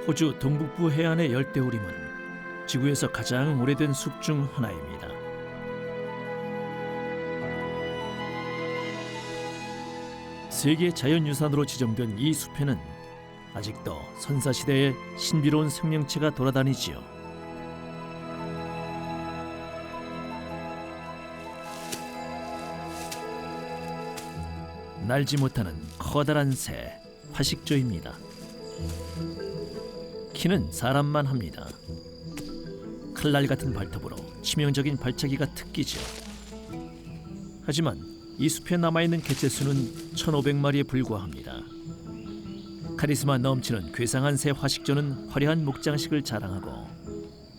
호주 동북부 해안의 열대우림은 지구에서 가장 오래된 숲 중 하나입니다. 세계 자연유산으로 지정된 이 숲에는 아직도 선사시대의 신비로운 생명체가 돌아다니지요. 날지 못하는 커다란 새, 화식조입니다. 키는 사람만 합니다. 칼날 같은 발톱으로 치명적인 발차기가 특기죠. 하지만 이 숲에 남아있는 개체수는 1,500마리에 불과합니다. 카리스마 넘치는 괴상한 새 화식조는 화려한 목장식을 자랑하고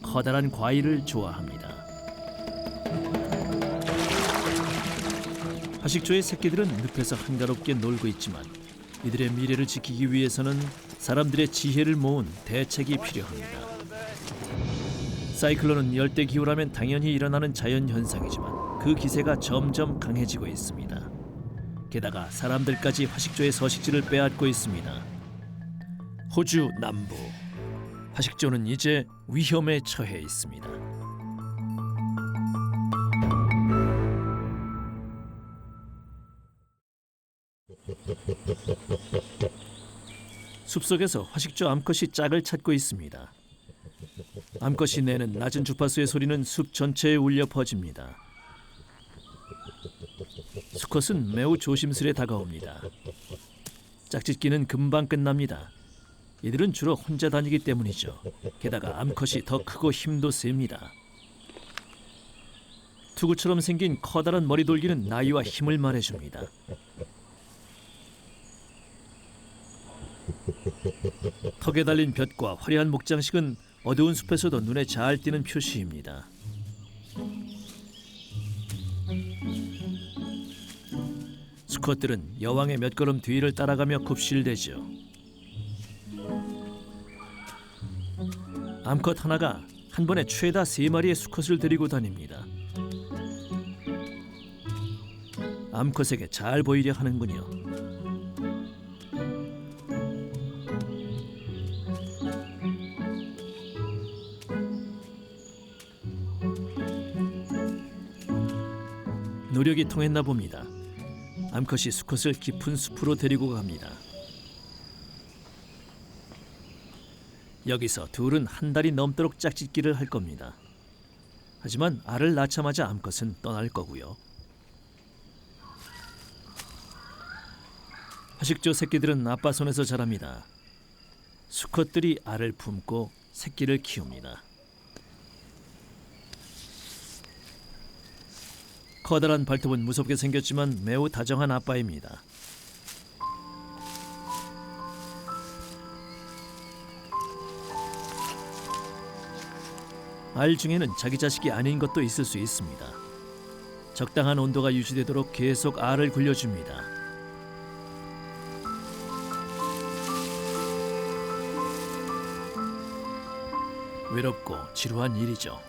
커다란 과일을 좋아합니다. 화식조의 새끼들은 늪에서 한가롭게 놀고 있지만 이들의 미래를 지키기 위해서는 사람들의 지혜를 모은 대책이 필요합니다. 사이클론은 열대 기후라면 당연히 일어나는 자연현상이지만 그 기세가 점점 강해지고 있습니다. 게다가 사람들까지 화식조의 서식지를 빼앗고 있습니다. 호주 남부, 화식조는 이제 위험에 처해 있습니다. 숲속에서 화식조 암컷이 짝을 찾고 있습니다. 암컷이 내는 낮은 주파수의 소리는 숲 전체에 울려 퍼집니다. 수컷은 매우 조심스레 다가옵니다. 짝짓기는 금방 끝납니다. 이들은 주로 혼자 다니기 때문이죠. 게다가 암컷이 더 크고 힘도 셉니다. 투구처럼 생긴 커다란 머리돌기는 나이와 힘을 말해줍니다. 턱에 달린 볕과 화려한 목장식은 어두운 숲에서도 눈에 잘 띄는 표시입니다. 수컷들은 여왕의 몇 걸음 뒤를 따라가며 굽실대죠. 암컷 하나가 한 번에 최다 3마리의 수컷을 데리고 다닙니다. 암컷에게 잘 보이려 하는군요. 노력이 통했나 봅니다. 암컷이 수컷을 깊은 숲으로 데리고 갑니다. 여기서 둘은 한 달이 넘도록 짝짓기를 할 겁니다. 하지만 알을 낳자마자 암컷은 떠날 거고요. 화식조 새끼들은 아빠 손에서 자랍니다. 수컷들이 알을 품고 새끼를 키웁니다. 커다란 발톱은 무섭게 생겼지만 매우 다정한 아빠입니다. 알 중에는 자기 자식이 아닌 것도 있을 수 있습니다. 적당한 온도가 유지되도록 계속 알을 굴려줍니다. 외롭고 지루한 일이죠.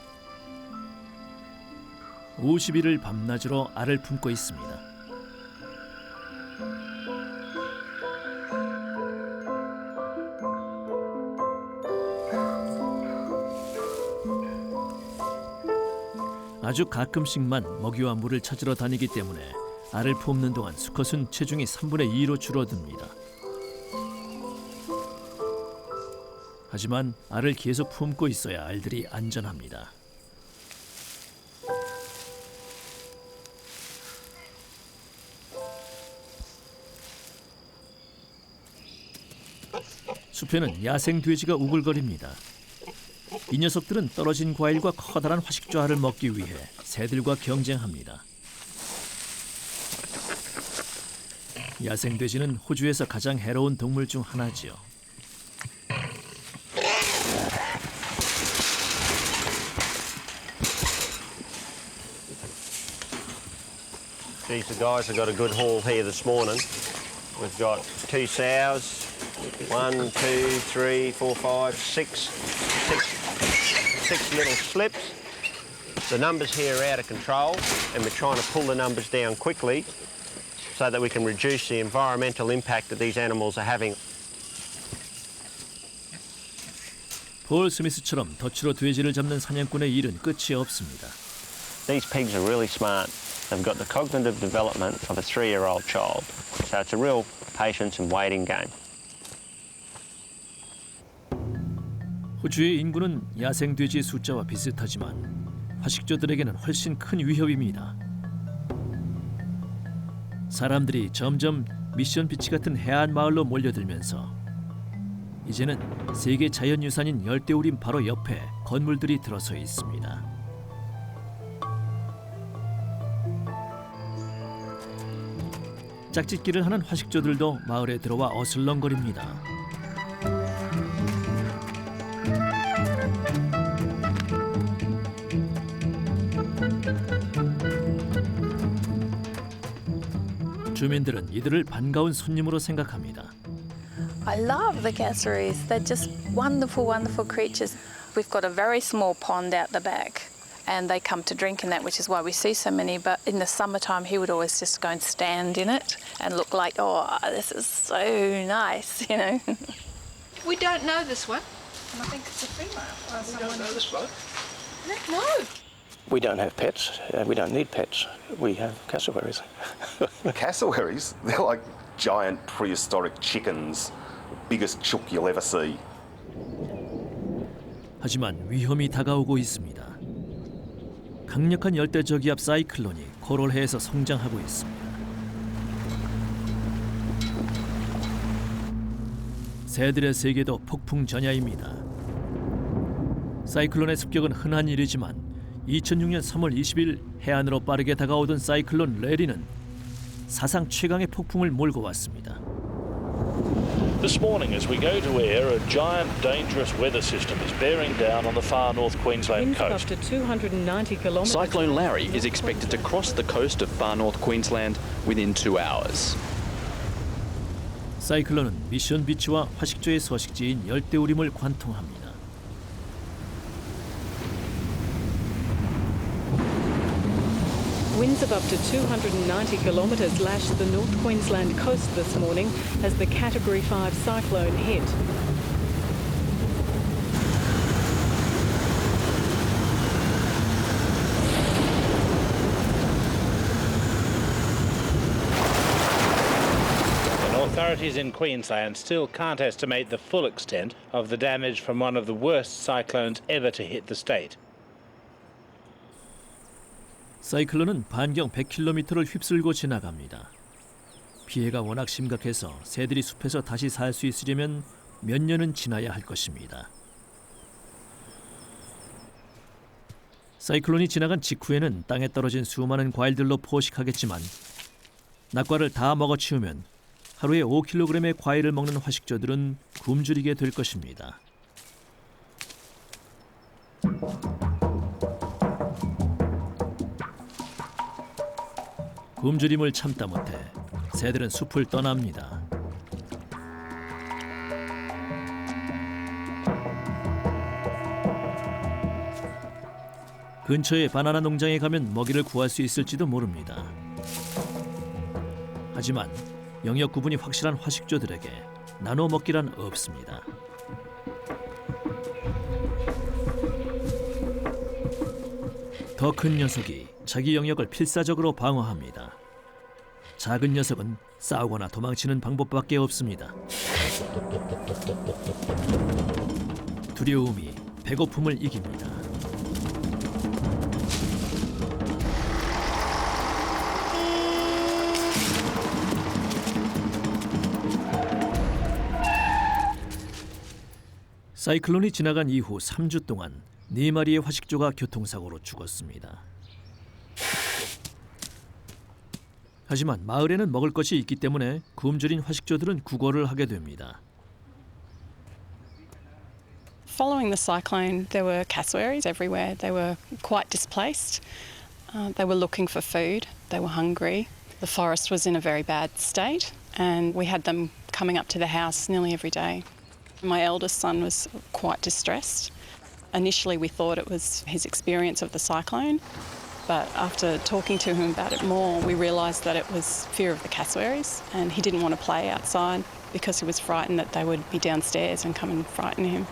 50일을 밤낮으로 알을 품고 있습니다. 아주 가끔씩만 먹이와 물을 찾으러 다니기 때문에 알을 품는 동안 수컷은 체중이 3분의 2로 줄어듭니다. 하지만 알을 계속 품고 있어야 알들이 안전합니다. 숲에는 야생 돼지가 우글거립니다. 이 녀석들은 떨어진 과일과 커다란 화식조 알을 먹기 위해 새들과 경쟁합니다. 야생 돼지는 호주에서 가장 해로운 동물 중 하나지요. Geez, the guys have got a good haul here this morning. We've got 2 sows, 1, 2, 3, 4, 5, 6 little slips. The numbers here are out of control and we're trying to pull the numbers down quickly so that we can reduce the environmental impact that these animals are having. 폴 스미스처럼 덫으로 돼지를 잡는 사냥꾼의 일은 끝이 없습니다. These pigs are really smart. They've got the cognitive development of a 3-year-old child. So it's a real patience and waiting game. 호주의 인구는 야생 돼지 숫자와 비슷하지만 화식조들에게는 훨씬 큰 위협입니다. 사람들이 점점 미션 비치 같은 해안 마을로 몰려들면서 이제는 세계 자연유산인 열대우림 바로 옆에 건물들이 들어서 있습니다. 짝짓기를 하는 화식조들도 마을에 들어와 어슬렁거립니다. 주민들은 이들을 반가운 손님으로 생각합니다. I love the cassowaries. They're just wonderful, wonderful creatures. We've got a very small pond out the back and they come to drink in that, which is why we see so many. But in the summertime, he would always just go and stand in it and look like, oh, this is so nice, you know. We don't know this one. I think it's a female. We don't know this one? No. We don't have pets. We don't need pets. We have cassowaries. Cassowaries? They're like giant prehistoric chickens. Biggest chook you'll ever see. 하지만 위험이 다가오고 있습니다. 강력한 열대저기압 사이클론이 코럴해에서 성장하고 있습니다. 새들의 세계도 폭풍 전야입니다. 사이클론의 습격은 흔한 일이지만 2006년 3월 20일 해안으로 빠르게 다가오던 사이클론 레리는 사상 최강의 폭풍을 몰고 왔습니다. This morning as we go to air, a giant dangerous weather system is bearing down on the far north Queensland coast. Winds up to 290 kilometres. Cyclone Larry is expected to cross the coast of far north Queensland within 2 hours. 사이클론은 미션 비치와 화식조의 서식지인 열대우림을 관통합니다. Winds of up to 290 kilometres lashed the North Queensland coast this morning as the Category 5 cyclone hit. Authorities in Queensland still can't estimate the full extent of the damage from one of the worst cyclones ever to hit the state. 사이클론은 반경 100km를 휩쓸고 지나갑니다. 피해가 워낙 심각해서 새들이 숲에서 다시 살 수 있으려면 몇 년은 지나야 할 것입니다. 사이클론이 지나간 직후에는 땅에 떨어진 수많은 과일들로 포식하겠지만 낙과를 다 먹어치우면 하루에 5kg의 과일을 먹는 화식조들은 굶주리게 될 것입니다. 굶주림을 참다 못해 새들은 숲을 떠납니다. 근처의 바나나 농장에 가면 먹이를 구할 수 있을지도 모릅니다. 하지만 영역 구분이 확실한 화식조들에게 나눠 먹기란 없습니다. 더 큰 녀석이 자기 영역을 필사적으로 방어합니다. 작은 녀석은 싸우거나 도망치는 방법밖에 없습니다. 두려움이 배고픔을 이깁니다. 사이클론이 지나간 이후 3주 동안 4마리의 화식조가 교통사고로 죽었습니다. 하지만 마을에는 먹을 것이 있기 때문에 굶주린 화식조들은 구걸을 하게 됩니다. Following the cyclone, there were cassowaries everywhere. They were quite displaced. They were looking for food. They were hungry. The forest was in a very bad state, and we had them coming up to the house nearly every day. My eldest son was quite distressed. Initially, we thought it was his experience of the cyclone, but after talking to him about it more, we realised that it was fear of the cassowaries, and he didn't want to play outside because he was frightened that they would be downstairs and come and frighten him.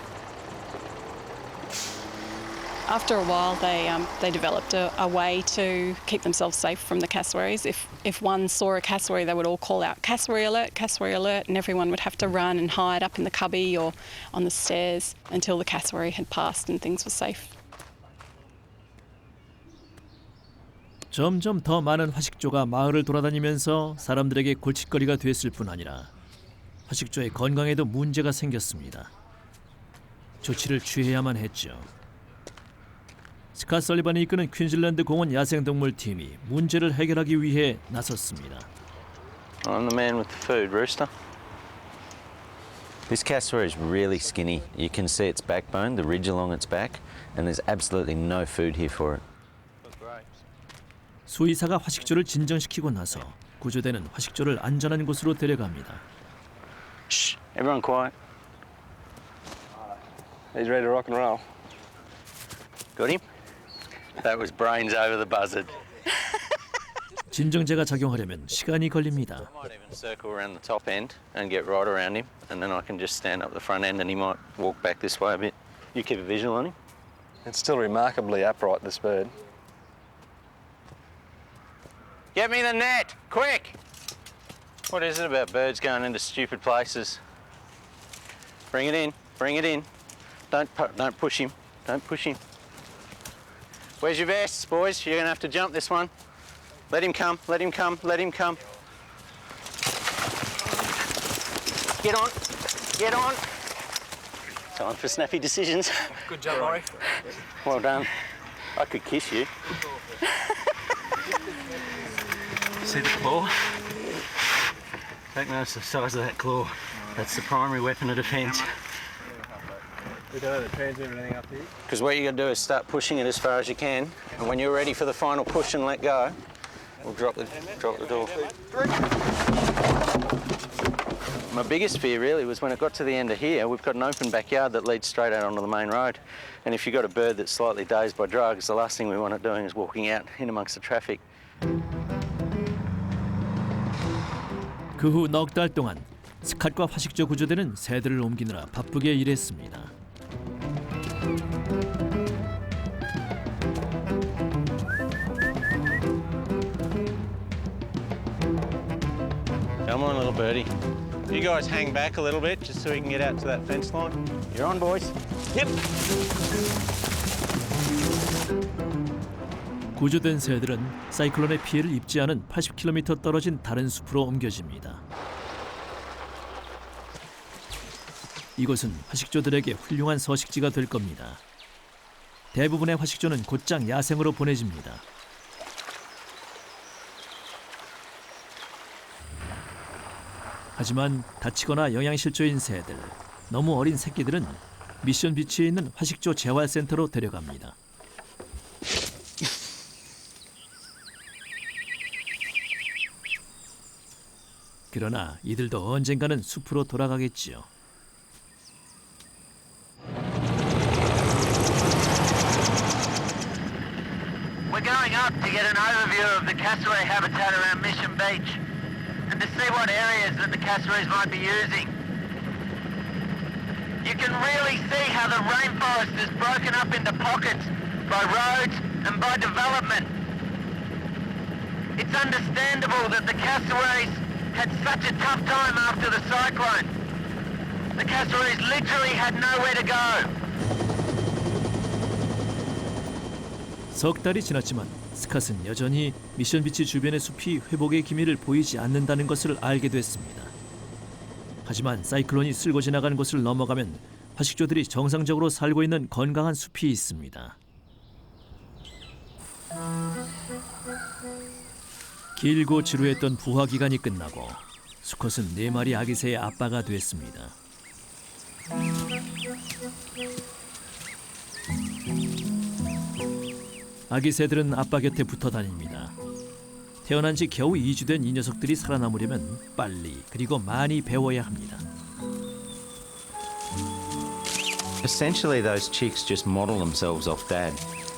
After a while, they developed a way to keep themselves safe from the cassowaries. If one saw a cassowary, they would all call out cassowary alert, and everyone would have to run and hide up in the cubby or on the stairs until the cassowary had passed and things were safe. 점점 더 많은 화식조가 마을을 돌아다니면서 사람들에게 골칫거리가 됐을 뿐 아니라 화식조의 건강에도 문제가 생겼습니다. 조치를 취해야만 했죠. 스캇 설리반이 이끄는 퀸즐랜드 공원 야생동물팀이 문제를 해결하기 위해 나섰습니다. I'm the man with the food, Rooster. This cassowary is really skinny. You can see its backbone, the ridge along its back, and there's absolutely no food here for it. 수의사가 화식조를 진정시키고 나서 구조대는 화식조를 안전한 곳으로 데려갑니다. Shh, everyone quiet. He's ready to rock and roll. Got him? That was brains over the buzzard. 진정제가 작용하려면 시간이 걸립니다. I might even circle around the top end and get right around him, and then I can just stand up the front end and he might walk back this way a bit. You keep a visual on him. It's still remarkably upright, this bird. Get me the net, quick! What is it about birds going into stupid places? Bring it in, bring it in. Don't push him, don't push him. Where's your vests, boys? You're gonna have to jump this one. Let him come, let him come, let him come. Get on, get on. Time for snappy decisions. Good job, Maury. Well done. I could kiss you. See the claw? Take notice of the size of that claw. That's the primary weapon of defence. We don't have the transmitter or anything up here. Because what you're going to do is start pushing it as far as you can, and when you're ready for the final push and let go, we'll drop the door. My biggest fear really was when it got to the end of here, we've got an open backyard that leads straight out onto the main road. And if you've got a bird that's slightly dazed by drugs, the last thing we want it doing is walking out in amongst the traffic. 그 후 넉 달 동안 스캇과 화식조 구조대는 새들을 옮기느라 바쁘게 일했습니다. Come on, little birdie. You guys hang back a little bit just so we can get out to that fence line. You're on, boys. Yep. 구조된 새들은 사이클론의 피해를 입지 않은 80km 떨어진 다른 숲으로 옮겨집니다. 이곳은 화식조들에게 훌륭한 서식지가 될 겁니다. 대부분의 화식조는 곧장 야생으로 보내집니다. 하지만 다치거나 영양실조인 새들, 너무 어린 새끼들은 미션 비치에 있는 화식조 재활센터로 데려갑니다. 그러나 이들도 언젠가는 숲으로 돌아가겠지요. We're going up to get an overview of the cassowary habitat around Mission Beach and to see what areas that the cassowaries might be using. You can really see how the rainforest is broken up into pockets by roads and by development. It's understandable that the cassowaries had such a tough time after the cyclone. The cassowaries literally had nowhere to go. 석 달이 지났지만 스캇은 여전히 미션 비치 주변의 숲이 회복의 기미를 보이지 않는다는 것을 알게 됐습니다. 하지만 사이클론이 쓸고 지나간 곳을 넘어가면 화식조들이 정상적으로 살고 있는 건강한 숲이 있습니다. 길고 지루했던 부화 기간이 끝나고 수컷은 4마리 아기 새의 아빠가 됐습니다. 아기 새들은 아빠 곁에 붙어 다닙니다. 태어난 지 겨우 2주 된 이 녀석들이 살아남으려면 빨리 그리고 많이 배워야 합니다. Essentially, those chicks just model themselves off Dad.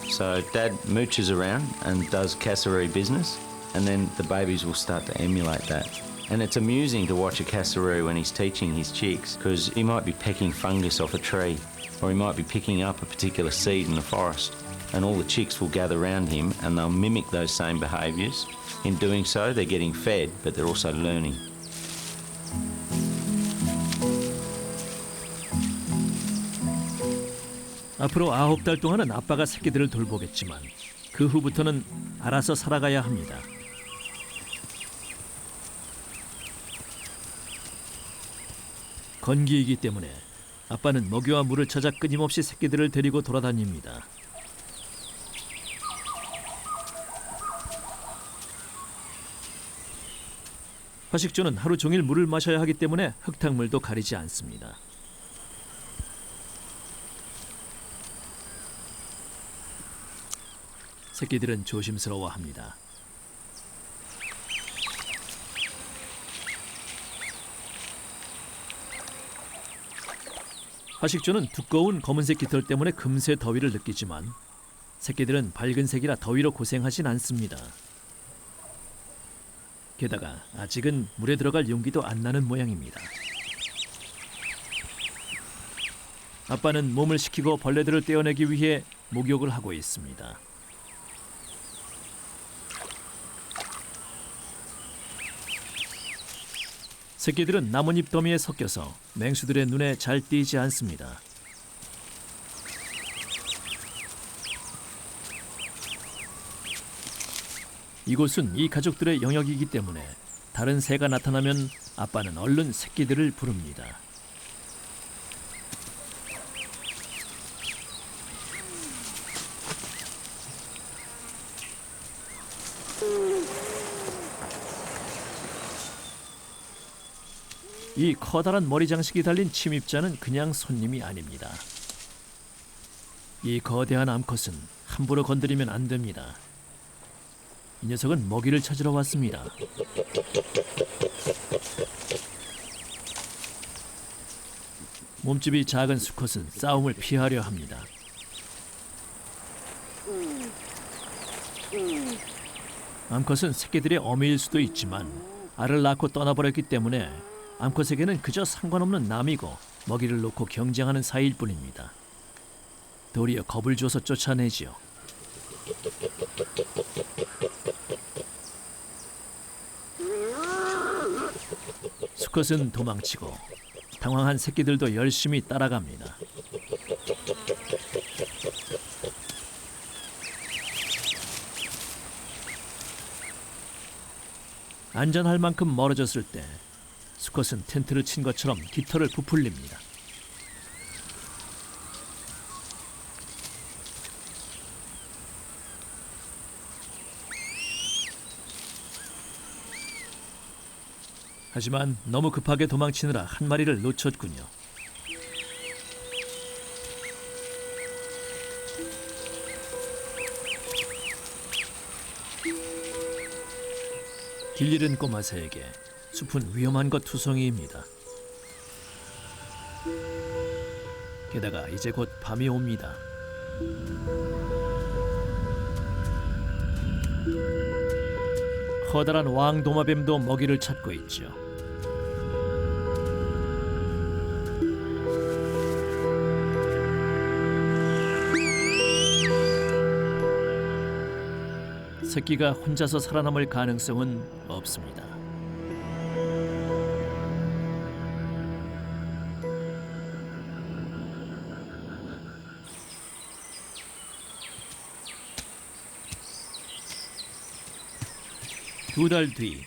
So Dad mooches around and does cassowary business, and then the babies will start to emulate that. And it's amusing to watch a cassowary when he's teaching his chicks, because he might be pecking fungus off a tree, or he might be picking up a particular seed in the forest, and all the chicks will gather around him and they'll mimic those same behaviours. In doing so, they're getting fed, but they're also learning. 앞으로 9달 동안은 아빠가 새끼들을 돌보겠지만 그 후부터는 알아서 살아가야 합니다. 건기이기 때문에 아빠는 먹이와 물을 찾아 끊임없이 새끼들을 데리고 돌아다닙니다. 화식조는 하루 종일 물을 마셔야 하기 때문에 흙탕물도 가리지 않습니다. 새끼들은 조심스러워합니다. 화식조는 두꺼운 검은색 깃털 때문에 금세 더위를 느끼지만 새끼들은 밝은 색이라 더위로 고생하진 않습니다. 게다가 아직은 물에 들어갈 용기도 안 나는 모양입니다. 아빠는 몸을 식히고 벌레들을 떼어내기 위해 목욕을 하고 있습니다. 새끼들은 나뭇잎 더미에 섞여서 맹수들의 눈에 잘 띄지 않습니다. 이곳은 이 가족들의 영역이기 때문에 다른 새가 나타나면 아빠는 얼른 새끼들을 부릅니다. 이 커다란 머리 장식이 달린 침입자는 그냥 손님이 아닙니다. 이 거대한 암컷은 함부로 건드리면 안 됩니다. 이 녀석은 먹이를 찾으러 왔습니다. 몸집이 작은 수컷은 싸움을 피하려 합니다. 암컷은 새끼들의 어미일 수도 있지만 알을 낳고 떠나버렸기 때문에 암컷에게는 그저 상관없는 남이고 먹이를 놓고 경쟁하는 사이일 뿐입니다. 도리어 겁을 줘서 쫓아내지요. 수컷은 도망치고 당황한 새끼들도 열심히 따라갑니다. 안전할 만큼 멀어졌을 때 수컷은 텐트를 친 것처럼 깃털을 부풀립니다. 하지만 너무 급하게 도망치느라 한 마리를 놓쳤군요. 길 잃은 꼬마 새에게 숲은 위험한 것 투성이입니다. 게다가 이제 곧 밤이 옵니다. 커다란 왕도마뱀도 먹이를 찾고 있죠. 새끼가 혼자서 살아남을 가능성은 없습니다. 두 달 뒤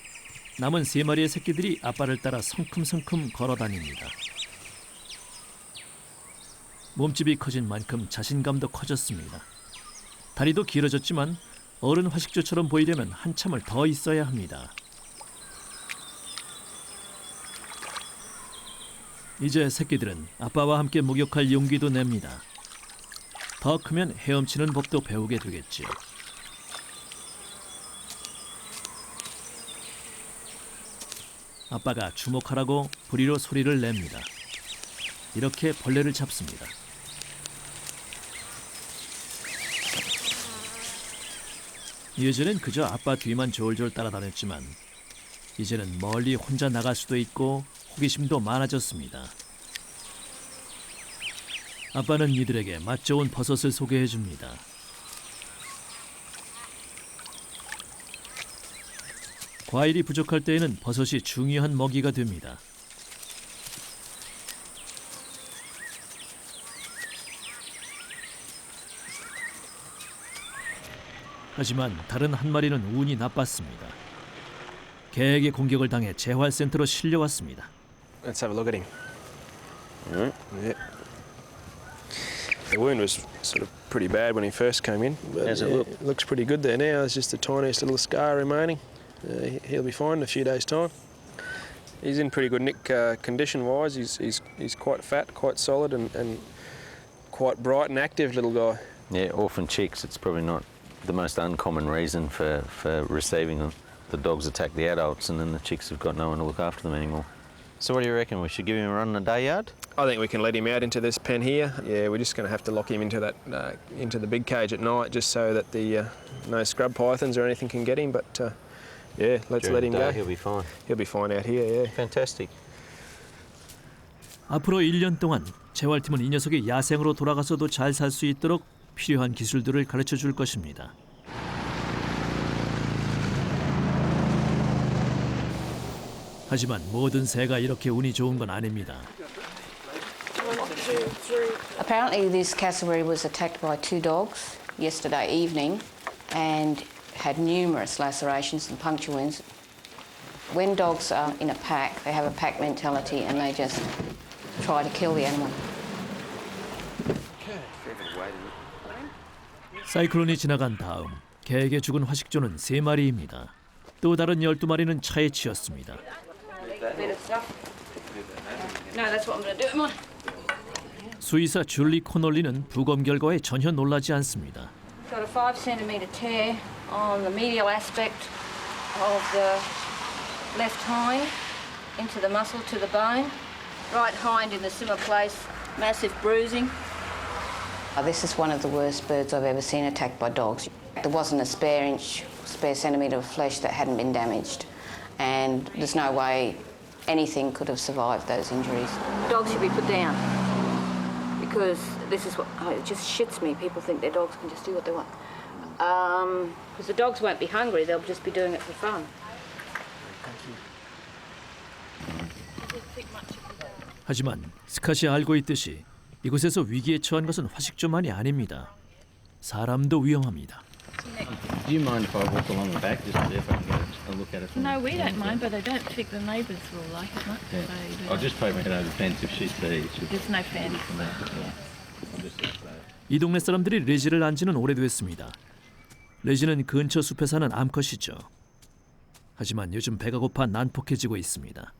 남은 3마리의 새끼들이 아빠를 따라 성큼성큼 걸어다닙니다. 몸집이 커진 만큼 자신감도 커졌습니다. 다리도 길어졌지만 어른 화식조처럼 보이려면 한참을 더 있어야 합니다. 이제 새끼들은 아빠와 함께 목욕할 용기도 냅니다. 더 크면 헤엄치는 법도 배우게 되겠지요. 아빠가 주목하라고 부리로 소리를 냅니다. 이렇게 벌레를 잡습니다. 예전엔 그저 아빠 뒤만 졸졸 따라다녔지만 이제는 멀리 혼자 나갈 수도 있고 호기심도 많아졌습니다. 아빠는 이들에게 맛 좋은 버섯을 소개해 줍니다. 과일이 부족할 때에는 버섯이 중요한 먹이가 됩니다. 하지만 다른 한 마리는 운이 나빴습니다. 개에게 공격을 당해 재활센터로 실려왔습니다. Let's have a look at him. Yeah. The wound was sort of pretty bad when he first came in. But How's it look? It looks pretty good there now. There's just the tiniest little scar remaining. He'll be fine in a few days' time. He's in pretty good nick condition-wise. He's quite fat, quite solid, and quite bright and active little guy. Yeah, orphan chicks, it's probably not the most uncommon reason for receiving them. The dogs attack the adults and then the chicks have got no one to look after them anymore. So what do you reckon? We should give him a run in the day yard? I think we can let him out into this pen here. Yeah, we're just going to have to lock him into that into the big cage at night, just so that the no scrub pythons or anything can get him. But yeah, let's let him go. He'll be fine. He'll be fine out here. Yeah. Fantastic. 앞으로 1년 동안 재활팀은 이 녀석이 야생으로 돌아가서도 잘 살 수 있도록 필요한 기술들을 가르쳐 줄 것입니다. 하지만 모든 새가 이렇게 운이 좋은 건 아닙니다. Apparently this cassowary was attacked by 2 dogs yesterday evening and had numerous lacerations and puncture wounds. When dogs are in a pack, they have a pack mentality and they just try to kill the animal. 사이클론이 지나간 다음 개에게 죽은 화식조는 3마리입니다. 또 다른 12마리는 차에 치였습니다. 수의사 줄리 코널리는 부검 결과에 전혀 놀라지 않습니다. Got a 5cm tear on the medial aspect of the left hind into the muscle to the bone. Right hind in the similar place, massive bruising. This is one of the worst birds I've ever seen attacked by dogs. There wasn't a spare centimetre of flesh that hadn't been damaged, and there's no way anything could have survived those injuries. Dogs should be put down because this is what it just shits me. People think their dogs can just do what they want. Because the dogs won't be hungry; they'll just be doing it for fun. 하지만 스캇이 알고 있듯이 이곳에서 위기에 처한 것은 화식조만이 아닙니다. 사람도 위험합니다. Do you mind if I walk along the back just to see if I can get a look at it? No, we don't mind, but I don't think the neighbours will like it much. Yeah. So I'll just poke my head over the fence if she sees. there's no fence. 이 동네 사람들이 레지를 안 지는 오래됐습니다. 레지는 근처 숲에 사는 암컷이죠. 하지만 요즘 배가 고파 난폭해지고 있습니다.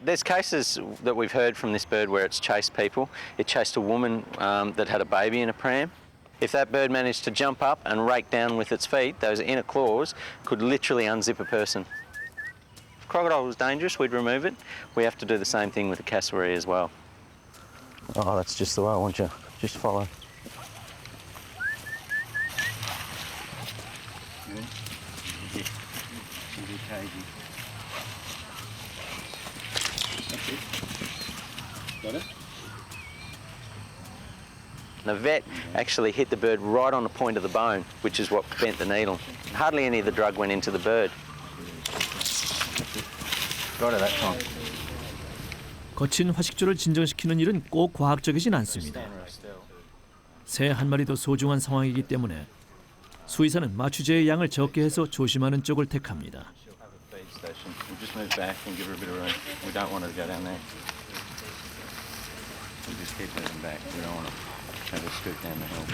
There's cases that we've heard from this bird where it's chased people. It chased a woman that had a baby in a pram. If that bird managed to jump up and rake down with its feet, those inner claws could literally unzip a person. If crocodile was dangerous, we'd remove it. We have to do the same thing with the cassowary as well. Oh, that's just the way I want you. Just follow. Got it? The vet actually hit the bird right on the point of the bone, which is what bent the needle. Hardly any of the drug went into the bird. Got it that time. 거친 화식조를 진정시키는 일은 꼭 과학적이진 않습니다. 새 한 마리도 소중한 상황이기 때문에 수의사는 마취제의 양을 적게 해서 조심하는 쪽을 택합니다. We'll just move back and give her a bit of room. We don't want her to go down there. We'll just keep moving back. We don't want to have her scoot down the hill.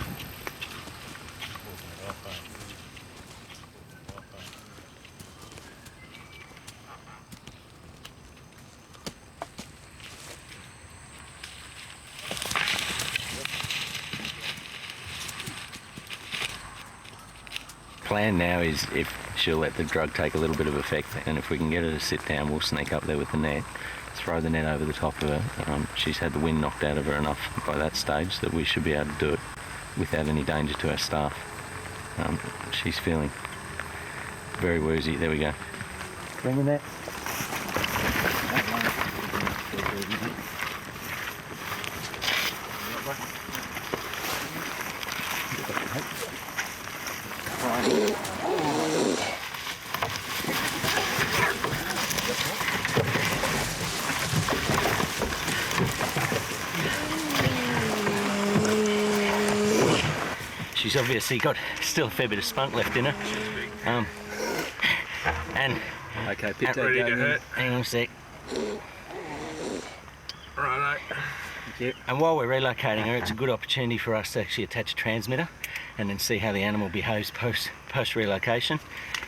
Plan now is if she'll let the drug take a little bit of effect, and if we can get her to sit down, we'll sneak up there with the net, throw the net over the top of her. She's had the wind knocked out of her enough by that stage that we should be able to do it without any danger to our staff. She's feeling very woozy. There we go. Bring in that. She's obviously got still a fair bit of spunk left in her. And Okay, pit tag ready to hurt. Hang on a sec. Righto. Thank you. And while we're relocating her, it's a good opportunity for us to actually attach a transmitter and then see how the animal behaves post relocation.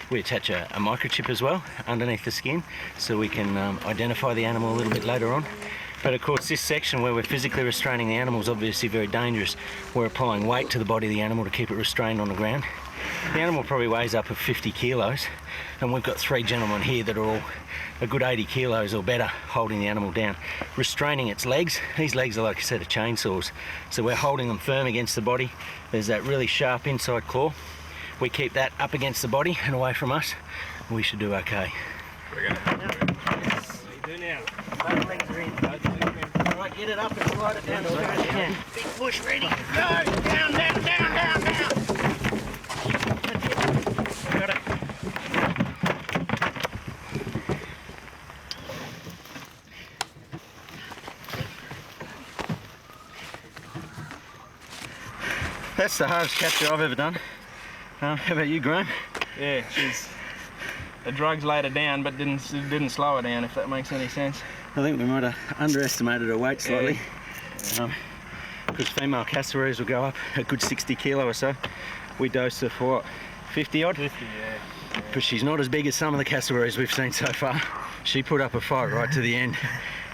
We attach a microchip as well underneath the skin, so we can identify the animal a little bit later on. But of course, this section where we're physically restraining the animal is obviously very dangerous. We're applying weight to the body of the animal to keep it restrained on the ground. The animal probably weighs up to 50 kilos, and we've got 3 gentlemen here that are all a good 80 kilos or better holding the animal down, restraining its legs. These legs are like a set of chainsaws, so we're holding them firm against the body. There's that really sharp inside claw. We keep that up against the body and away from us. We should do okay. We're gonna do it now. Both legs are in. All right, get it up and slide it down as far as you can. Big push, ready, go! Down, down, down, down, down! Got it. That's the hardest capture I've ever done. How about you, Graham? Yeah, the drugs laid her down, but didn't slow her down, if that makes any sense. I think we might have underestimated her weight slightly. Because female cassowaries will go up a good 60 kilo or so. We dosed her for what, 50 odd? 50, yeah. But she's not as big as some of the cassowaries we've seen so far. She put up a fight right to the end.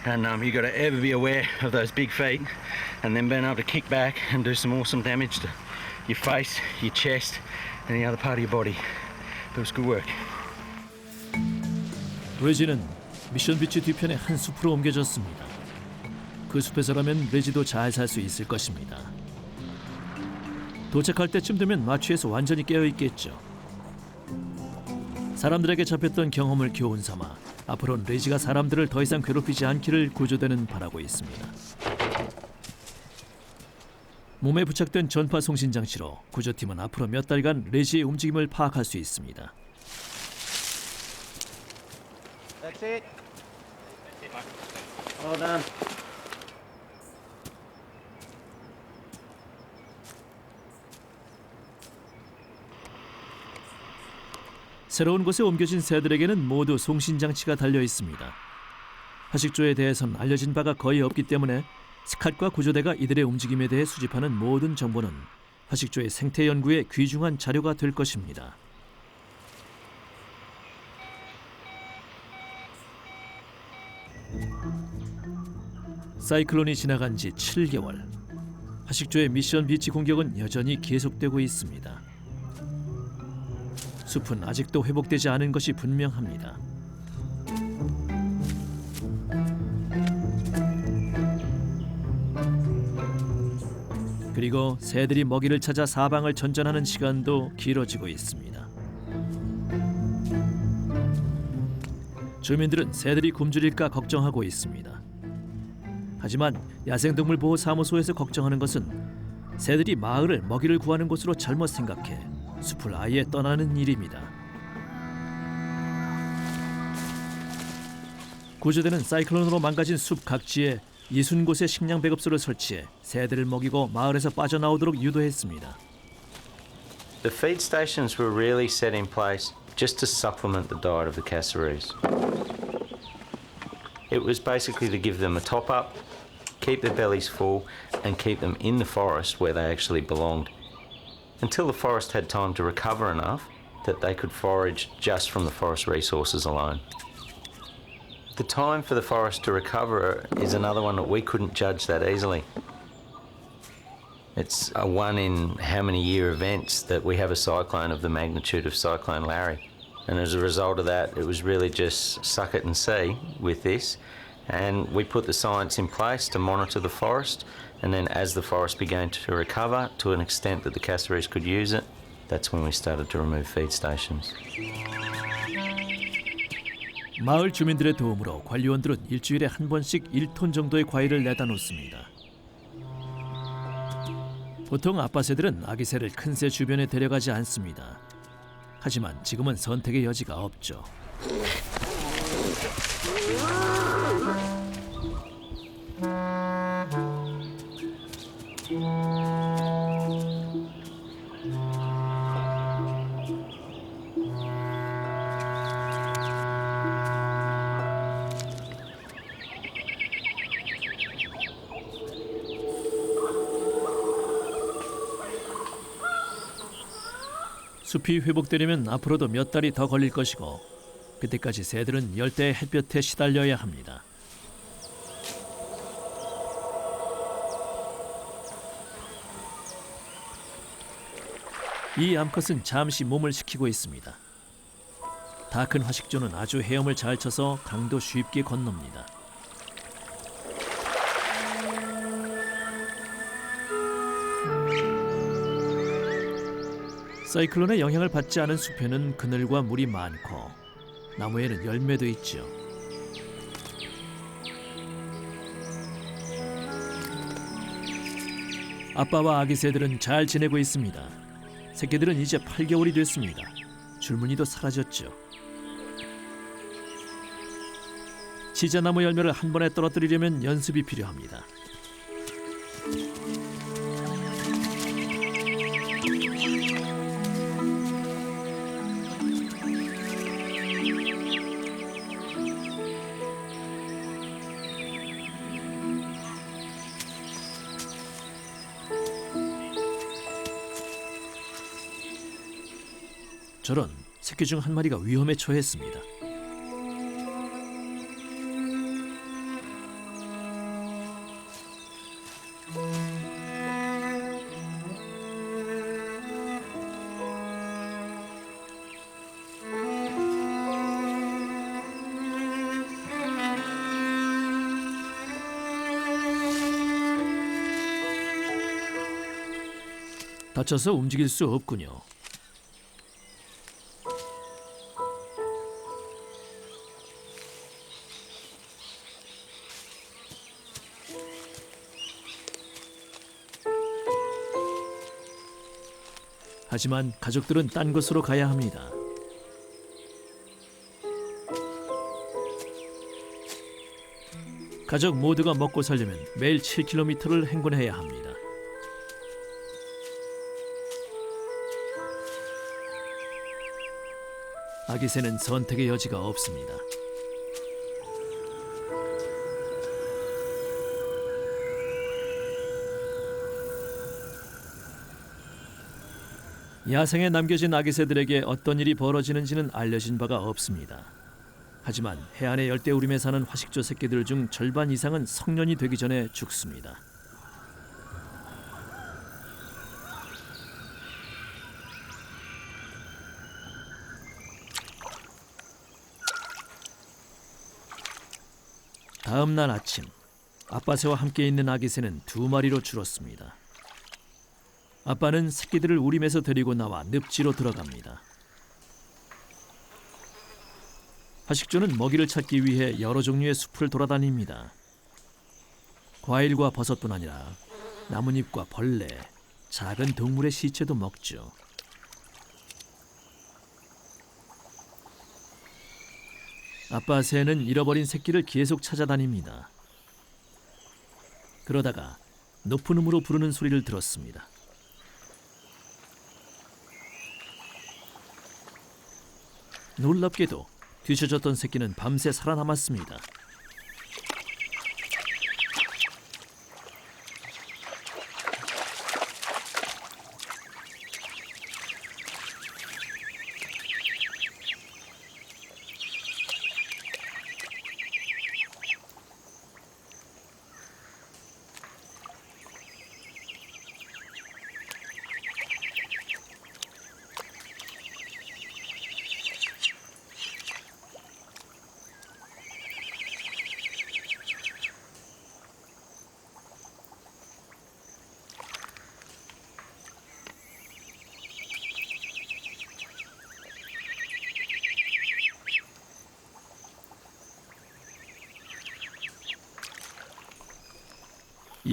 And you've got to ever be aware of those big feet, and then being able to kick back and do some awesome damage to your face, your chest, and the other part of your body. But it was good work. 레지는 미션 비치 뒤편의 한 숲으로 옮겨졌습니다. 그 숲에서라면 레지도 잘 살 수 있을 것입니다. 도착할 때쯤 되면 마취에서 완전히 깨어 있겠죠. 사람들에게 잡혔던 경험을 교훈 삼아 앞으로는 레지가 사람들을 더 이상 괴롭히지 않기를 구조대는 바라고 있습니다. 몸에 부착된 전파 송신 장치로 구조팀은 앞으로 몇 달간 레지의 움직임을 파악할 수 있습니다. That's it. Well done. 새로운 곳에 옮겨진 새들에게는 모두 송신 장치가 달려 있습니다. 하식조에 대해선 알려진 바가 거의 없기 때문에 스캇과 구조대가 이들의 움직임에 대해 수집하는 모든 정보는 하식조의 생태 연구에 귀중한 자료가 될 것입니다. 사이클론이 지나간 지 7개월. 하식조의 미션 비치 공격은 여전히 계속되고 있습니다. 숲은 아직도 회복되지 않은 것이 분명합니다. 그리고 새들이 먹이를 찾아 사방을 전전하는 시간도 길어지고 있습니다. 주민들은 새들이 굶주릴까 걱정하고 있습니다. 하지만 야생동물보호사무소에서 걱정하는 것은 새들이 마을을 먹이를 구하는 곳으로 잘못 생각해 숲을 아예 떠나는 일입니다. 구조대는 사이클론으로 망가진 숲 각지에 60곳의 식량 배급소를 설치해 새들을 먹이고 마을에서 빠져나오도록 유도했습니다. The feed stations were really set in place just to supplement the diet of the cassowaries. It was basically to give them a top up, keep their bellies full, and keep them in the forest where they actually belonged, until the forest had time to recover enough that they could forage just from the forest resources alone. The time for the forest to recover is another one that we couldn't judge that easily. It's a one in how many year events that we have a cyclone of the magnitude of Cyclone Larry. And as a result of that, it was really just suck it and see with this. And we put the science in place to monitor the forest. And then as the forest began to recover to an extent that the cassowaries could use it, that's when we started to remove feed stations. 마을 주민들의 도움으로 관리원들은 일주일에 한 번씩 1톤 정도의 과일을 내다 놓습니다. 보통 아빠 새들은 아기 새를 큰 새 주변에 데려가지 않습니다. 하지만 지금은 선택의 여지가 없죠. 숲이 회복되려면 앞으로도 몇 달이 더 걸릴 것이고 그때까지 새들은 열대의 햇볕에 시달려야 합니다. 이 암컷은 잠시 몸을 식히고 있습니다. 다 큰 화식조는 아주 헤엄을 잘 쳐서 강도 쉽게 건넙니다. 사이클론의 영향을 받지 않은 숲에는 그늘과 물이 많고 나무에는 열매도 있죠. 아빠와 아기 새들은 잘 지내고 있습니다. 새끼들은 이제 8개월이 됐습니다. 줄무늬도 사라졌죠. 치자나무 열매를 한 번에 떨어뜨리려면 연습이 필요합니다. 저런 새끼 중 한 마리가 위험에 처했습니다. 다쳐서 움직일 수 없군요. 하지만 가족들은 딴 곳으로 가야 합니다. 가족 모두가 먹고 살려면 매일 7km를 행군해야 합니다. 아기 새는 선택의 여지가 없습니다. 야생에 남겨진 아기 새들에게 어떤 일이 벌어지는지는 알려진 바가 없습니다. 하지만 해안의 열대우림에 사는 화식조 새끼들 중 절반 이상은 성년이 되기 전에 죽습니다. 다음 날 아침, 아빠 새와 함께 있는 아기 새는 2마리로 줄었습니다. 아빠는 새끼들을 우림에서 데리고 나와 늪지로 들어갑니다. 화식조는 먹이를 찾기 위해 여러 종류의 숲을 돌아다닙니다. 과일과 버섯뿐 아니라 나뭇잎과 벌레, 작은 동물의 시체도 먹죠. 아빠 새는 잃어버린 새끼를 계속 찾아다닙니다. 그러다가 높은 음으로 부르는 소리를 들었습니다. 놀랍게도 뒤쳐졌던 새끼는 밤새 살아남았습니다.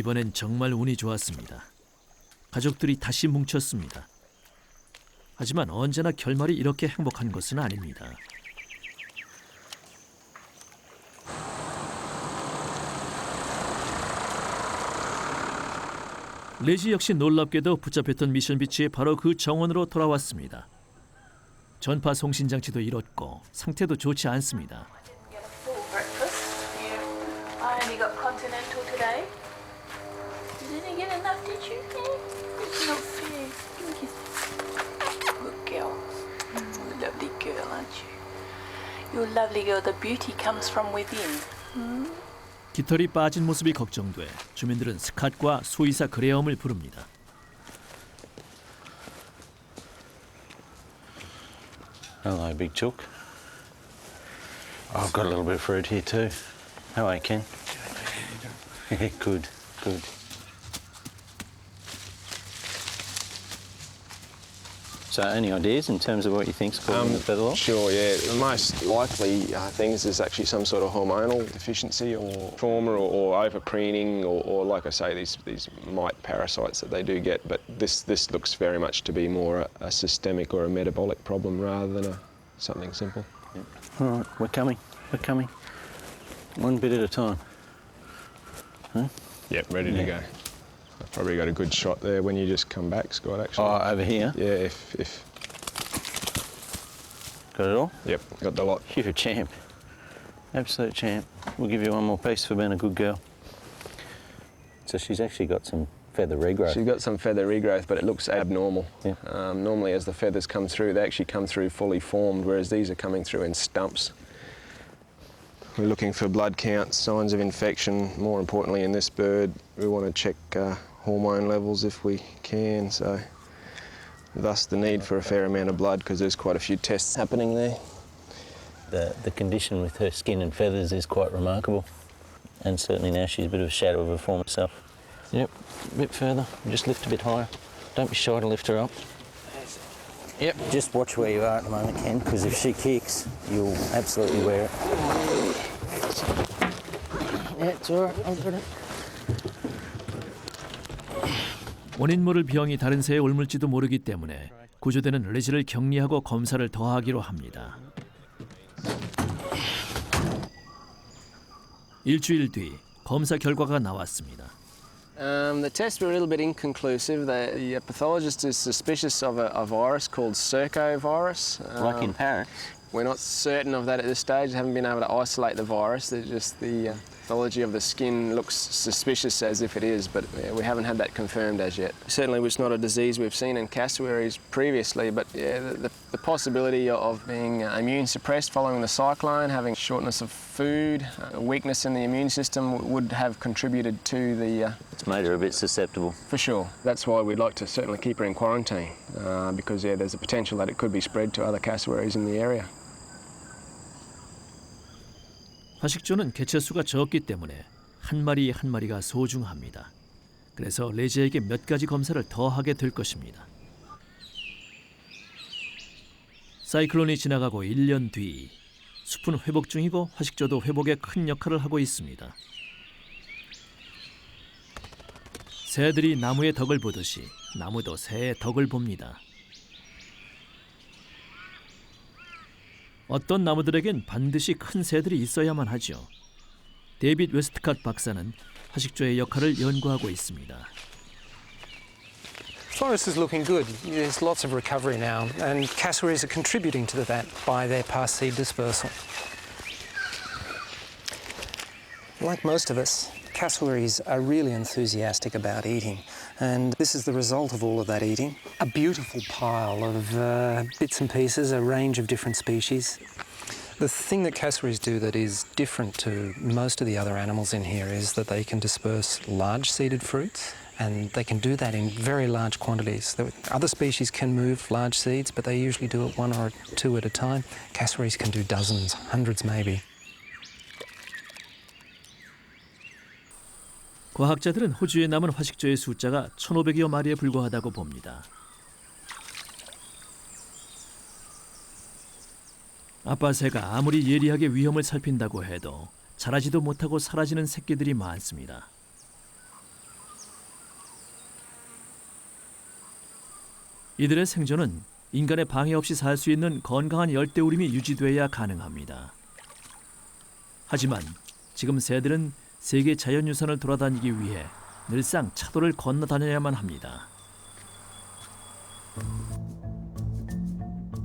이번엔 정말 운이 좋았습니다. 가족들이 다시 뭉쳤습니다. 하지만 언제나 결말이 이렇게 행복한 것은 아닙니다. 레지 역시 놀랍게도 붙잡혔던 미션 비치에 바로 그 정원으로 돌아왔습니다. 전파 송신 장치도 잃었고 상태도 좋지 않습니다. I only got continental today. You didn't get enough, did you? It's not fair. Good girl. Lovely girl, aren't you? You're a lovely girl. The beauty comes from within. 깃털이 빠진 모습이 걱정돼 주민들은 스캇과 수의사 그레엄을 부릅니다. Hello, big chook. I've got a little bit of fruit here too. How are you, Ken? Good, good. So, any ideas in terms of what you think's causing the feather loss? Sure, yeah. The most likely things is actually some sort of hormonal deficiency or trauma or overpreening or like I say, these mite parasites that they do get. But this looks very much to be more a systemic or a metabolic problem rather than something simple. Yep. All right, we're coming. We're coming. One bit at a time. Huh? Yep, ready to go. I've probably got a good shot there when you just come back, Scott, actually. Oh, over here? Yeah, if... Got it all? Yep, got the lot. You're a champ. Absolute champ. We'll give you one more piece for being a good girl. So she's actually got some feather regrowth. She's got some feather regrowth, but it looks abnormal. Yeah. Normally as the feathers come through, they actually come through fully formed, whereas these are coming through in stumps. We're looking for blood counts, signs of infection. More importantly in this bird, we want to check hormone levels if we can, so thus the need for a fair amount of blood because there's quite a few tests happening there. The condition with her skin and feathers is quite remarkable, and certainly now she's a bit of a shadow of her former self. Yep, a bit further, just lift a bit higher. Don't be shy to lift her up. Yep, just watch where you are at the moment, Ken, because if she kicks, you'll absolutely wear it. Yeah, it's all right, I've got it. 원인 모를 병이 다른 새에 옮을지도 모르기 때문에 구조대는 레지를 격리하고 검사를 더하기로 합니다. 일주일 뒤 검사 결과가 나왔습니다. The tests were a little bit inconclusive. The pathologist is suspicious of a virus called Sercovirus. Like in parrots? We're not certain of that at this stage. Haven't been able to isolate the virus. There's just the pathology of the skin looks suspicious as if it is, but we haven't had that confirmed as yet. Certainly it's not a disease we've seen in cassowaries previously, but yeah, the possibility of being immune suppressed following the cyclone, having shortness of food, weakness in the immune system would have contributed to the... It's made her a bit susceptible. For sure. That's why we'd like to certainly keep her in quarantine, because yeah, there's a potential that it could be spread to other cassowaries in the area. 화식조는 개체수가 적기 때문에 한 마리 한 마리가 소중합니다. 그래서 레지에게 몇 가지 검사를 더 하게 될 것입니다. 사이클론이 지나가고 1년 뒤 숲은 회복 중이고 화식조도 회복에 큰 역할을 하고 있습니다. 새들이 나무의 덕을 보듯이 나무도 새의 덕을 봅니다. 어떤 나무들에겐 반드시 큰 새들이 있어야만 하죠. 데이빗 웨스트캇 박사는 화식조의 역할을 연구하고 있습니다. Forest is looking good. There's lots of recovery now, and cassowaries are contributing to that by their past seed dispersal. Like most of us, cassowaries are really enthusiastic about eating, and this is the result of all of that eating. A beautiful pile of bits and pieces, a range of different species. The thing that cassowaries do that is different to most of the other animals in here is that they can disperse large seeded fruits, and they can do that in very large quantities. Other species can move large seeds, but they usually do it one or two at a time. Cassowaries can do dozens, hundreds maybe. 과학자들은 호주에 남은 화식조의 숫자가 1,500여 마리에 불과하다고 봅니다. 아빠 새가 아무리 예리하게 위험을 살핀다고 해도 자라지도 못하고 사라지는 새끼들이 많습니다. 이들의 생존은 인간의 방해 없이 살 수 있는 건강한 열대우림이 유지돼야 가능합니다. 하지만 지금 새들은 세계 자연유산을 돌아다니기 위해 늘상 차도를 건너다녀야만 합니다.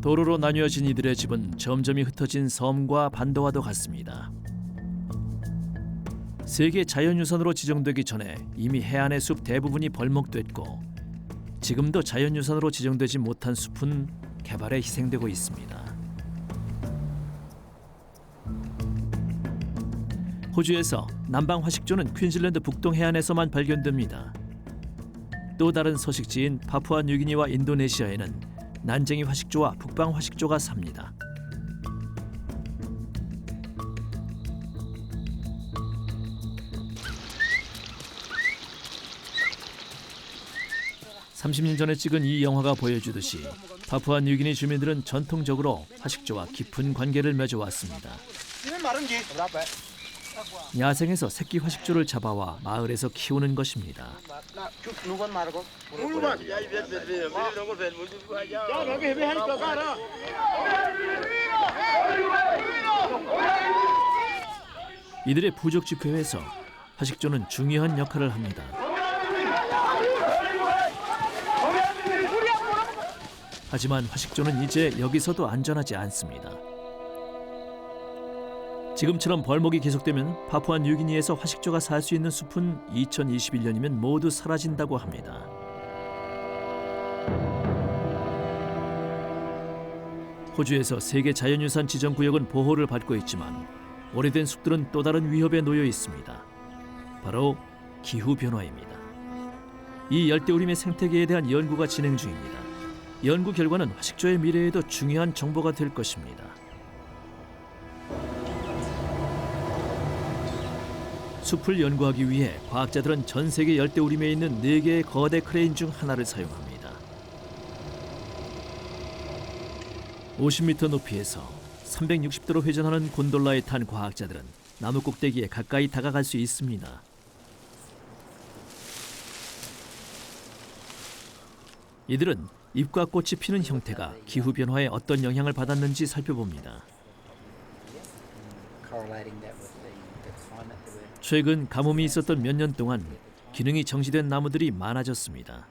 도로로 나뉘어진 이들의 집은 점점이 흩어진 섬과 반도와도 같습니다. 세계 자연유산으로 지정되기 전에 이미 해안의 숲 대부분이 벌목됐고 지금도 자연유산으로 지정되지 못한 숲은 개발에 희생되고 있습니다. 호주에서 남방 화식조는 퀸즐랜드 북동 해안에서만 발견됩니다. 또 다른 서식지인 파푸아 뉴기니와 인도네시아에는 난쟁이 화식조와 북방 화식조가 삽니다. (30년) 전에 찍은 이 영화가 보여주듯이 파푸아 뉴기니 주민들은 전통적으로 화식조와 깊은 관계를 맺어왔습니다. 야생에서 새끼 화식조를 잡아와 마을에서 키우는 것입니다. 이들의 부족 지표에서 화식조는 중요한 역할을 합니다. 하지만 화식조는 이제 여기서도 안전하지 않습니다. 지금처럼 벌목이 계속되면 파푸아 뉴기니에서 화식조가 살 수 있는 숲은 2021년이면 모두 사라진다고 합니다. 호주에서 세계 자연유산 지정구역은 보호를 받고 있지만 오래된 숲들은 또 다른 위협에 놓여 있습니다. 바로 기후변화입니다. 이 열대우림의 생태계에 대한 연구가 진행 중입니다. 연구 결과는 화식조의 미래에도 중요한 정보가 될 것입니다. 숲을 연구하기 위해 과학자들은 전 세계 열대우림에 있는 4개의 거대 크레인 중 하나를 사용합니다. 50m 높이에서 360도로 회전하는 곤돌라에 탄 과학자들은 나무 꼭대기에 가까이 다가갈 수 있습니다. 이들은 잎과 꽃이 피는 형태가 기후변화에 어떤 영향을 받았는지 살펴봅니다. 최근 가뭄이 있었던 몇 년 동안 기능이 정지된 나무들이 많아졌습니다.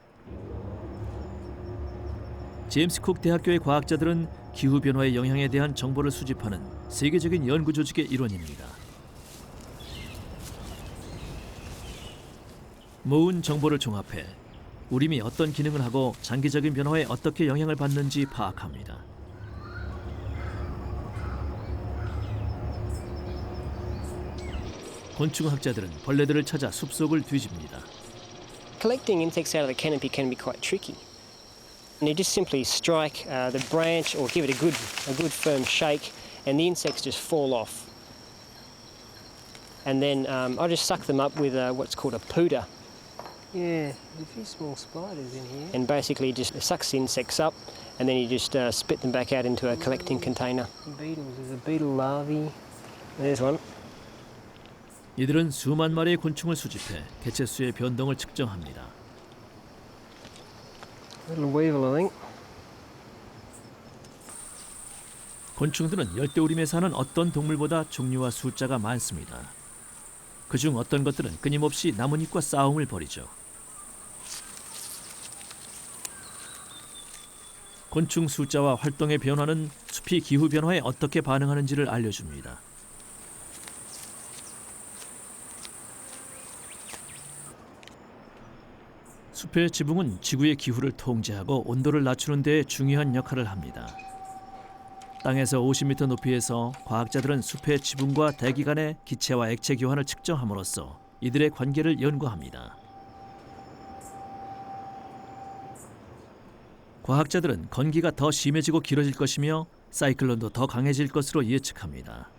제임스 쿡 대학교의 과학자들은 기후변화의 영향에 대한 정보를 수집하는 세계적인 연구 조직의 일원입니다. 모은 정보를 종합해 우림이 어떤 기능을 하고 장기적인 변화에 어떻게 영향을 받는지 파악합니다. 곤충학자들은 벌레들을 찾아 숲속을 뒤집니다. Collecting insects out of the canopy can be quite tricky. And you just simply strike the branch or give it a good firm shake, and the insects just fall off. And then I just suck them up with what's called a pooter. Yeah, a few small spiders in here. And basically just sucks the insects up, and then you just spit them back out into a collecting container. Beetles, there's a beetle larvae. There's one. 이들은 수만 마리의 곤충을 수집해 개체수의 변동을 측정합니다. Little weevil, I think. 곤충들은 열대우림에 사는 어떤 동물보다 종류와 숫자가 많습니다. 그중 어떤 것들은 끊임없이 나뭇잎과 싸움을 벌이죠. 곤충 숫자와 활동의 변화는 숲이 기후 변화에 어떻게 반응하는지를 알려줍니다. 숲의 지붕은 지구의 기후를 통제하고 온도를 낮추는 데 중요한 역할을 합니다. 땅에서 50m 높이에서 과학자들은 숲의 지붕과 대기 간의 기체와 액체 교환을 측정함으로써 이들의 관계를 연구합니다. 과학자들은 건기가 더 심해지고 길어질 것이며 사이클론도 더 강해질 것으로 예측합니다.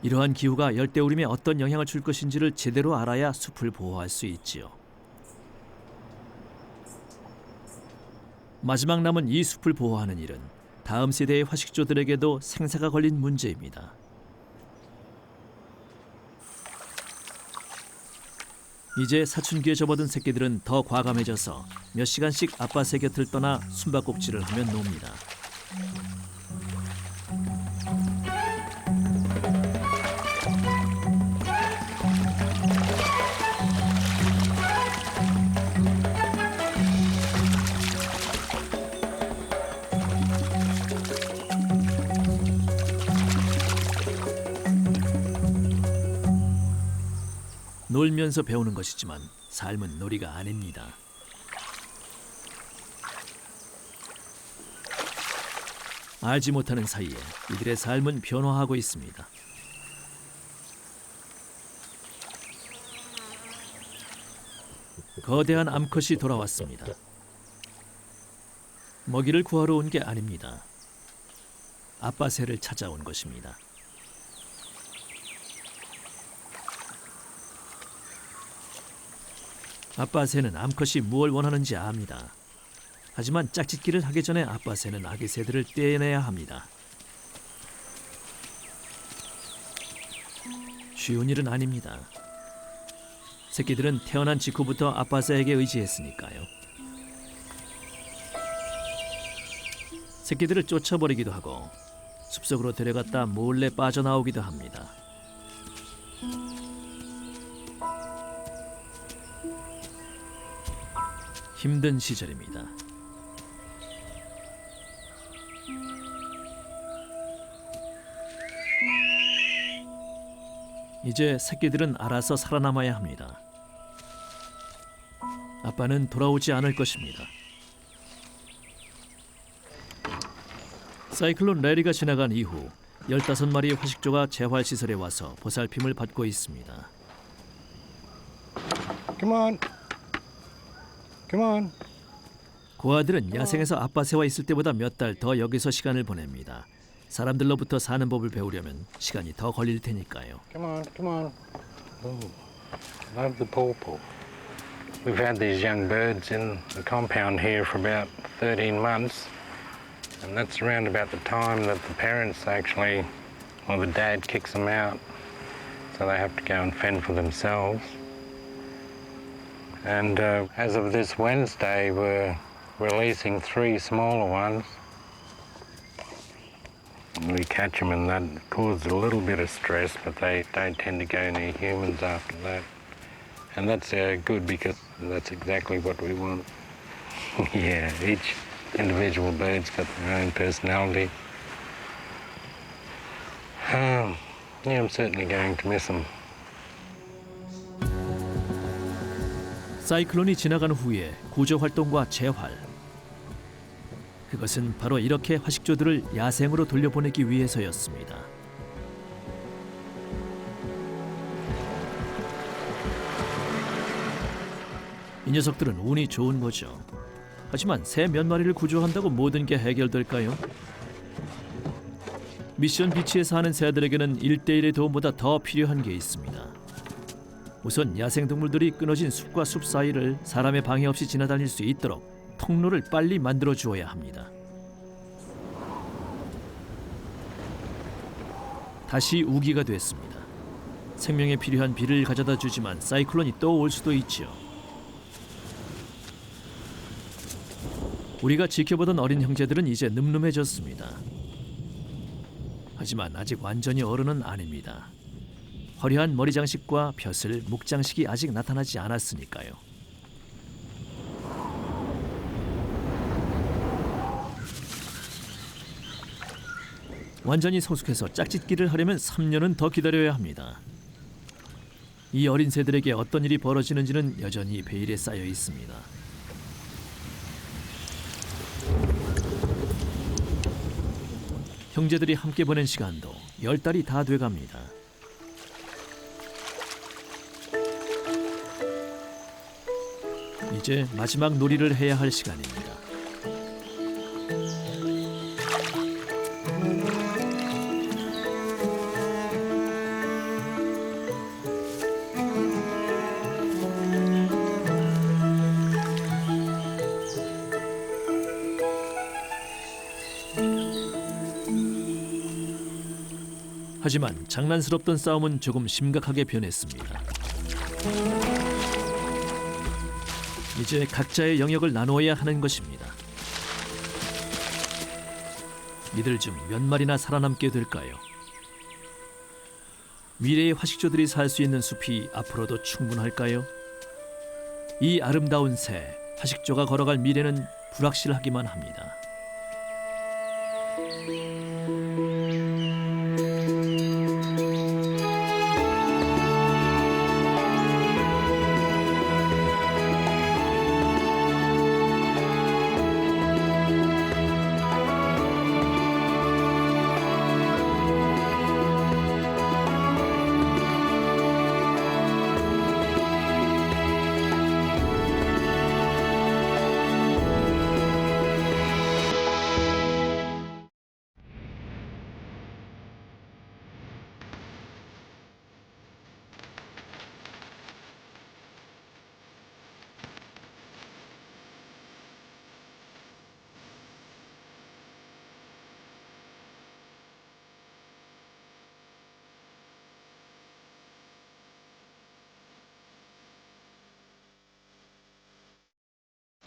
이러한 기후가 열대우림에 어떤 영향을 줄 것인지를 제대로 알아야 숲을 보호할 수 있지요. 마지막 남은 이 숲을 보호하는 일은 다음 세대의 화식조들에게도 생사가 걸린 문제입니다. 이제 사춘기에 접어든 새끼들은 더 과감해져서 몇 시간씩 아빠 새 곁을 떠나 숨바꼭질을 하며 놉니다. 놀면서 배우는 것이지만 삶은 놀이가 아닙니다. 알지 못하는 사이에 이들의 삶은 변화하고 있습니다. 거대한 암컷이 돌아왔습니다. 먹이를 구하러 온 게 아닙니다. 아빠 새를 찾아온 것입니다. 아빠 새는 암컷이 무엇을 원하는지 압니다. 하지만 짝짓기를 하기 전에 아빠 새는 아기 새들을 떼내야 합니다. 쉬운 일은 아닙니다. 새끼들은 태어난 직후부터 아빠 새에게 의지했으니까요. 새끼들을 쫓아버리기도 하고 숲속으로 데려갔다 몰래 빠져나오기도 합니다. 힘든 시절입니다. 이제 새끼들은 알아서 살아남아야 합니다. 아빠는 돌아오지 않을 것입니다. 사이클론 레리가 지나간 이후 15마리의 화식조가 재활시설에 와서 보살핌을 받고 있습니다. Come on. Come on. 고아들은 야생에서 아빠 새와 있을 때보다 몇 달 더 여기서 시간을 보냅니다. 사람들로부터 사는 법을 배우려면 시간이 더 걸릴 테니까요. Come on, come on. Ooh, love the pawpaw. We've had these young birds in the compound here for about 13 months. And that's around about the time that the parents actually, or the dad kicks them out. So they have to go and fend for themselves. And as of this Wednesday, we're releasing 3 smaller ones. And we catch them and that causes a little bit of stress, but they don't tend to go near humans after that. And that's good because that's exactly what we want. Yeah, each individual bird's got their own personality. Yeah, I'm certainly going to miss them. 사이클론이 지나간 후에 구조 활동과 재활. 그것은 바로 이렇게 화식조들을 야생으로 돌려보내기 위해서였습니다. 이 녀석들은 운이 좋은 거죠. 하지만 새 몇 마리를 구조한다고 모든 게 해결될까요? 미션 비치에서 하는 새들에게는 1대1의 도움보다 더 필요한 게 있습니다. 우선 야생동물들이 끊어진 숲과 숲 사이를 사람의 방해 없이 지나다닐 수 있도록 통로를 빨리 만들어 주어야 합니다. 다시 우기가 됐습니다. 생명에 필요한 비를 가져다 주지만 사이클론이 또 올 수도 있죠. 우리가 지켜보던 어린 형제들은 이제 늠름해졌습니다. 하지만 아직 완전히 어른은 아닙니다. 화려한 머리 장식과 벼슬, 목 장식이 아직 나타나지 않았으니까요. 완전히 성숙해서 짝짓기를 하려면 3년은 더 기다려야 합니다. 이 어린 새들에게 어떤 일이 벌어지는지는 여전히 베일에 쌓여 있습니다. 형제들이 함께 보낸 시간도 10달이 다 돼갑니다. 이제 마지막 놀이를 해야 할 시간입니다. 하지만 장난스럽던 싸움은 조금 심각하게 변했습니다. 이제 각자의 영역을 나누어야 하는 것입니다. 이들 중 몇 마리나 살아남게 될까요? 미래의 화식조들이 살 수 있는 숲이 앞으로도 충분할까요? 이 아름다운 새, 화식조가 걸어갈 미래는 불확실하기만 합니다.